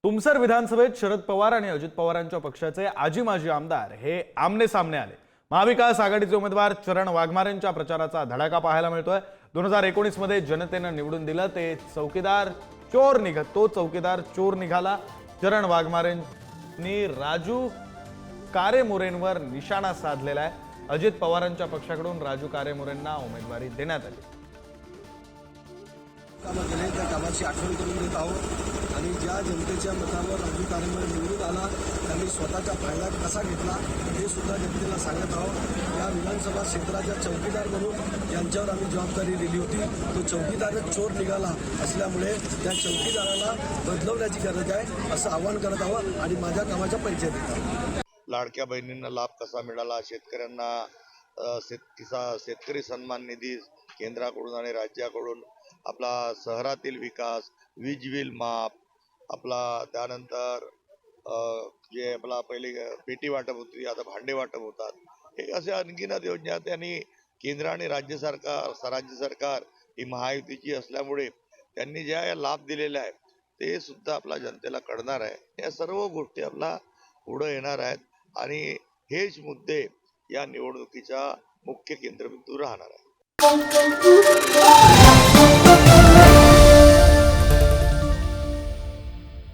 तुमसर विधानसभेत शरद पवार आणि अजित पवारांच्या पक्षाचे आजी माजी आमदार हे आमने सामने आले। महाविकास आघाडीचे उमेदवार चरण वाघमारेंच्या प्रचाराचा धडाका पाहायला मिळतोय। 2019 मध्ये जनतेनं निवडून दिलं ते चौकीदार चोर निघाला। चरण वाघमारेंनी राजू कारेमोरेंवर निशाणा साधलेला आहे। अजित पवारांच्या पक्षाकडून राजू कारेमोरेंना उमेदवारी देण्यात आली। त्या कामाची आठवण करून देत आहोत आणि ज्या जनतेच्या मतावर राजू कारेमोरे निवडून आला त्यांनी स्वतःचा फायदा कसा घेतला हे सुद्धा जनतेला सांगत आहोत। या विधानसभा क्षेत्राच्या चौकीदार म्हणून यांच्यावर आम्ही जबाबदारी दिली होती। तो चौकीदारच चोर निघाला असल्यामुळे त्या चौकीदाराला बदलवण्याची गरज आहे असं आवाहन करत आहोत आणि माझ्या कामाचा परिचय देत आहोत। लाडक्या बहिणींना लाभ कसा मिळाला, शेतकऱ्यांना शेतकरी सन्मान निधी केंद्राकडून आणि राज्याकडून, आपला शहरातील विकास, वीज बिल माफ, आपला त्यानंतर जे आपला पहिले पेटी वाटप होती आता भांडे वाटप होतात, हे असे अनगिनत योजना त्यांनी केंद्र आणि राज्य सरकार ही महायुतीची असल्यामुळे त्यांनी ज्या या लाभ दिलेले आहेत ते सुद्धा आपल्या जनतेला कळणार आहे। या सर्व गोष्टी आपला पुढे येणार आहेत आणि हेच मुद्दे या निवडणुकीचा मुख्य केंद्रबिंदू राहणार आहे।